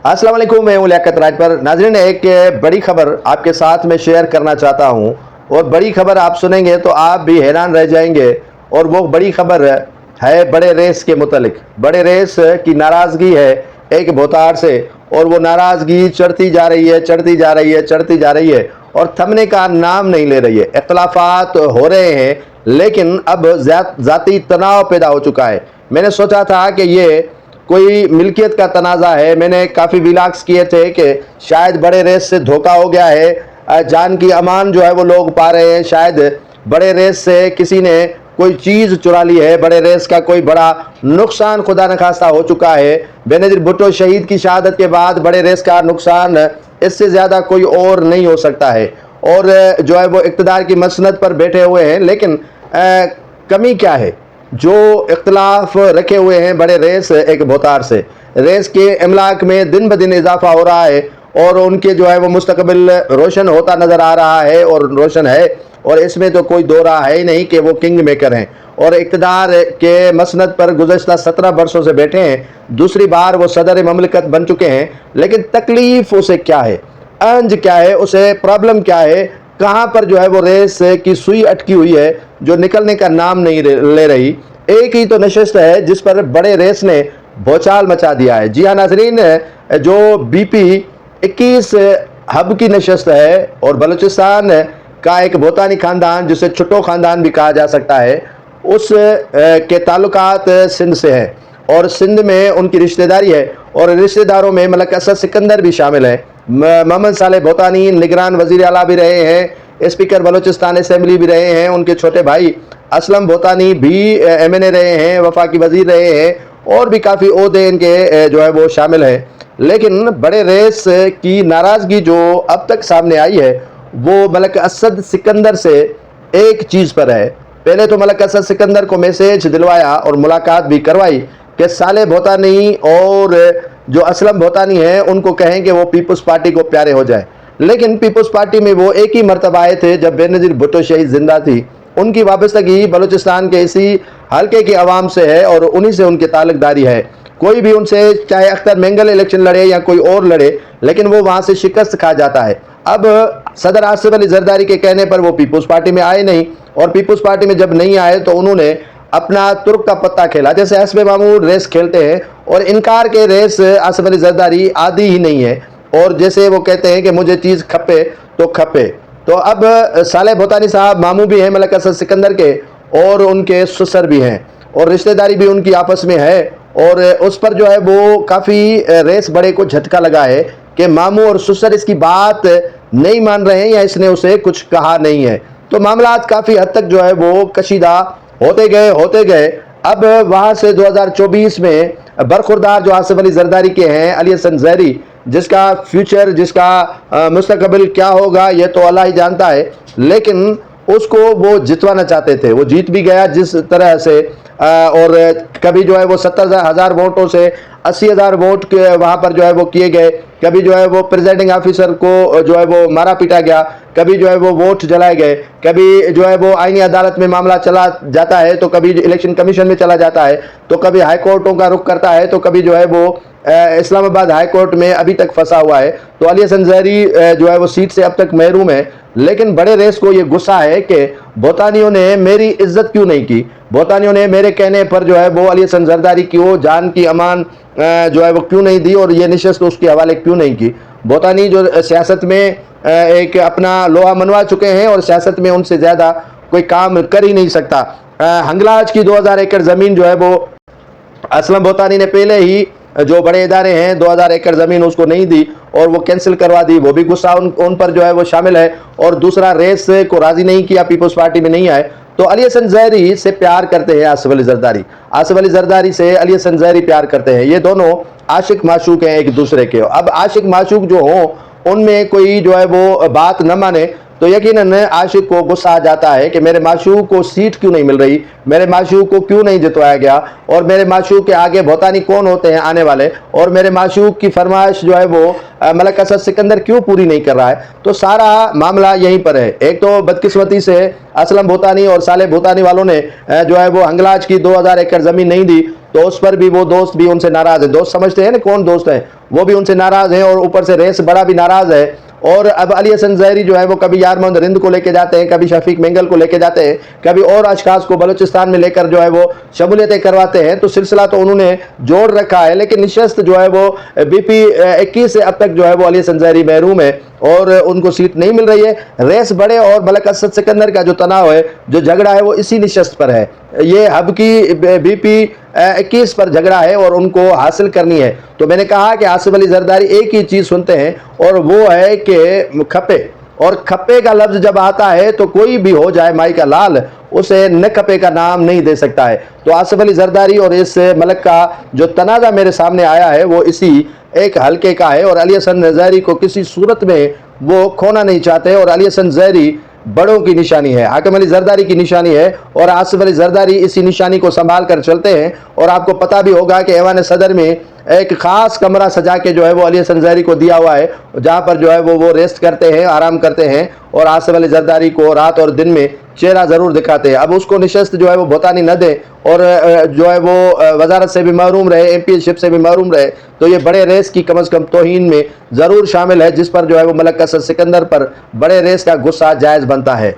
अस्सलाम वालेकुम, मैं हूं लियाकत राज पर। नाज़रीन, एक बड़ी खबर आपके साथ में शेयर करना चाहता हूं और बड़ी खबर आप सुनेंगे तो आप भी हैरान रह जाएंगे। और वो बड़ी खबर है बड़े रेस के मुतालिक। बड़े रेस की नाराज़गी है एक भोतार से और वो नाराज़गी चढ़ती जा रही है, चढ़ती जा रही है, चढ़ती जा रही है और थमने का नाम नहीं ले रही है। इख्तलाफात हो रहे हैं लेकिन अब ज़ाती तनाव पैदा हो चुका है। मैंने सोचा था कि ये कोई मिल्कियत का तनाज़ा है। मैंने काफ़ी व्लॉग्स किए थे कि शायद बड़े रेस से धोखा हो गया है, जान की अमान जो है वो लोग पा रहे हैं। शायद बड़े रेस से किसी ने कोई चीज़ चुरा ली है, बड़े रेस का कोई बड़ा नुकसान खुदा न खास्ता हो चुका है। बेनज़ीर भुट्टो शहीद की शहादत के बाद बड़े रेस का नुकसान इससे ज़्यादा कोई और नहीं हो सकता है। और जो है वो इक़्तिदार की मसनद पर बैठे हुए हैं, लेकिन कमी क्या है? जो इख्तलाफ रखे हुए हैं बड़े रेस एक भोतार से, रेस के इमलाक में दिन ब दिन इजाफा हो रहा है और उनके जो है वो मुस्तकबिल रोशन होता नज़र आ रहा है और रोशन है। और इसमें तो कोई दो राह है ही नहीं कि वो किंग मेकर हैं और इक़्तिदार के मसनद पर गुज़श्ता 17 बरसों से बैठे हैं। दूसरी बार वो सदर ममलिकत बन चुके हैं, लेकिन तकलीफ़ उसे क्या है, अंज क्या है, उसे प्रॉब्लम क्या है, कहाँ पर जो है वो रेस की सुई अटकी हुई है जो निकलने का नाम नहीं ले रही। एक ही तो नशस्त है जिस पर बड़े रेस ने भौचाल मचा दिया है। जी हाँ नाजरीन, जो BP 21 हब की नशस्त है और बलूचिस्तान का एक भोतानी ख़ानदान जिसे छुट्टो ख़ानदान भी कहा जा सकता है, उस के ताल्लुकात सिंध से हैं और सिंध में उनकी रिश्तेदारी है और रिश्तेदारों में मलक असद सिकंदर भी शामिल है। मोहम्मद सालेह भोतानी निगरान वज़ीर आला भी रहे हैं, स्पीकर बलूचिस्तान असम्बली भी रहे हैं। उनके छोटे भाई असलम भोतानी भी MNA रहे हैं, वफाकी वज़ीर रहे हैं और भी काफ़ी ओहदे इनके जो है वो शामिल हैं। लेकिन बड़े रेस की नाराज़गी जो अब तक सामने आई है वो मलक असद सिकंदर से एक चीज़ पर है। पहले तो मलक असद सिकंदर को मैसेज दिलवाया और मुलाकात भी करवाई कि सालेह भोतानी और जो असलम भोतानी हैं उनको कहें कि वो पीपल्स पार्टी को प्यारे हो जाए। लेकिन पीपल्स पार्टी में वो एक ही मरतबा आए थे जब बेनज़ीर भुट्टो शहीद जिंदा थी। उनकी वाबस्तगी बलूचिस्तान के इसी हल्के की आवाम से है और उन्हीं से उनकी ताल्लुकदारी है। कोई भी उनसे चाहे अख्तर मेंगल इलेक्शन लड़े या कोई और लड़े, लेकिन वो वहाँ से शिकस्त खा जाता है। अब सदर आसिफ अली जरदारी के कहने पर वो पीपल्स पार्टी में आए नहीं और पीपल्स पार्टी में जब नहीं आए तो उन्होंने अपना तुर्क का पत्ता खेला, जैसे हस्बे मामूल रेस खेलते हैं। और इनकार के रेस आसिफ अली जरदारी आदि ही नहीं है और जैसे वो कहते हैं कि मुझे चीज़ खपे तो खपे। तो अब सालेह भोतानी साहब मामू भी हैं मलक असद सिकंदर के और उनके ससुर भी हैं और रिश्तेदारी भी उनकी आपस में है। और उस पर जो है वो काफ़ी रेस बड़े को झटका लगा है कि मामू और ससुर इसकी बात नहीं मान रहे हैं या इसने उसे कुछ कहा नहीं है। तो मामलात काफ़ी हद तक जो है वो कशीदा होते गए। अब वहाँ से 2024 में बरखुरदार जो आसिफ अली जरदारी के हैं, अली हसन ज़हरी, जिसका फ्यूचर, जिसका मुस्तकबिल क्या होगा ये तो अल्लाह ही जानता है, लेकिन उसको वो जितवाना चाहते थे। वो जीत भी गया जिस तरह से, और कभी जो है वो 70,000 वोटों से 80,000 वोट वहाँ पर जो है वो किए गए। कभी जो है वो प्रेसिडिंग ऑफिसर को जो है वो मारा पीटा गया, कभी जो है वो वोट जलाए गए, कभी जो है वो आईनी अदालत में मामला चला जाता है, तो कभी इलेक्शन कमीशन में चला जाता है, तो कभी हाई कोर्टों का रुख करता है, तो कभी जो है वो इस्लामाबाद हाई कोर्ट में अभी तक फंसा हुआ है। तो अली हसन ज़हरी जो है वो सीट से अब तक महरूम है। लेकिन बड़े रेस को ये गुस्सा है कि भोतानियों ने मेरी इज्जत क्यों नहीं की, भोतानियों ने मेरे कहने पर जो है वो अली हसन जरदारी की वो जान की अमान जो है वो क्यों नहीं दी और ये नशस्त उसके हवाले क्यों नहीं की। भोतानी जो सियासत में एक अपना लोहा मनवा चुके हैं और सियासत में उनसे ज़्यादा कोई काम कर ही नहीं सकता। हंगलाज की 2000 एकड़ ज़मीन जो है वो असलम भोतानी ने पहले ही जो बड़े इदारे हैं 2000 एकड़ ज़मीन उसको नहीं दी और वो कैंसिल करवा दी। वो भी गुस्सा उन पर जो है वो शामिल है। और दूसरा, रेस को राज़ी नहीं किया, पीपल्स पार्टी में नहीं आए। तो अली हसन ज़हरी से प्यार करते हैं आसिफ अली जरदारी, आसिफ अली जरदारी से अली हसन ज़हरी प्यार करते हैं। ये दोनों आशिक माशूक हैं एक दूसरे के। अब आशिक माशूक जो हों उनमें कोई जो है वो बात न माने تو یقیناً عاشق کو غصہ آ جاتا ہے کہ میرے معشوق کو سیٹ کیوں نہیں مل رہی، میرے معشوق کو کیوں نہیں جتوایا گیا، اور میرے معشوق کے آگے بہتانی کون ہوتے ہیں آنے والے، اور میرے معشوق کی فرمائش جو ہے وہ ملک اسد سکندر کیوں پوری نہیں کر رہا ہے۔ تو سارا معاملہ یہیں پر ہے۔ ایک تو بدقسمتی سے اسلم بھوتانی اور صالح بھوتانی والوں نے جو ہے وہ ہنگلاج کی 2000 ایکڑ زمین نہیں دی، تو اس پر بھی وہ دوست بھی ان سے ناراض ہیں۔ دوست سمجھتے ہیں نا کون دوست ہیں، وہ بھی ان سے ناراض ہیں، اور اوپر سے ریس بڑا بھی ناراض ہے۔ اور اب علی حسن ظاہری جو ہے وہ کبھی یار محمد رند کو لے کے جاتے ہیں، کبھی شفیق مینگل کو لے کے جاتے ہیں، کبھی اور اشخاص کو بلوچستان میں لے کر جو ہے وہ شمولیتیں کرواتے ہیں۔ تو سلسلہ تو انہوں نے جوڑ رکھا ہے، لیکن نشست جو ہے وہ BP 21 سے اب تک جو ہے وہ علی حسن ظاہری محروم ہے اور ان کو سیٹ نہیں مل رہی ہے۔ ریس بڑے اور ملک اسد سکندر کا جو تناؤ ہے، جو جھگڑا ہے، وہ اسی نشست پر ہے۔ یہ ہب کی BP 21 پر جھگڑا ہے اور ان کو حاصل کرنی ہے۔ تو میں نے کہا کہ آصف علی زرداری ایک ہی چیز سنتے ہیں، اور وہ ہے کہ کھپے، اور کھپے کا لفظ جب آتا ہے تو کوئی بھی ہو جائے مائی کا لال، اسے نہ کھپے کا نام نہیں دے سکتا ہے۔ تو آصف علی زرداری اور اس ملک کا جو تنازع میرے سامنے آیا ہے وہ اسی ایک حلقے کا ہے، اور علی حسن ظاہری کو کسی صورت میں وہ کھونا نہیں چاہتے، اور علی حسن ظاہری بڑوں کی نشانی ہے، حاکم علی زرداری کی نشانی ہے، اور آصف علی زرداری اسی نشانی کو سنبھال کر چلتے ہیں۔ اور آپ کو پتہ بھی ہوگا کہ ایوان صدر میں ایک خاص کمرہ سجا کے جو ہے وہ علی حسن ظاہری کو دیا ہوا ہے، جہاں پر جو ہے وہ ریسٹ کرتے ہیں، آرام کرتے ہیں، اور آصف علی زرداری کو رات اور دن میں چہرہ ضرور دکھاتے ہیں۔ اب اس کو نشست جو ہے وہ بھوتانی نہ دے، اور جو ہے وہ وزارت سے بھی محروم رہے، MP شپ سے بھی محروم رہے، تو یہ بڑے ریس کی کم از کم توہین میں ضرور شامل ہے، جس پر جو ہے وہ ملک اسد سکندر پر بڑے ریس کا غصہ جائز بنتا ہے۔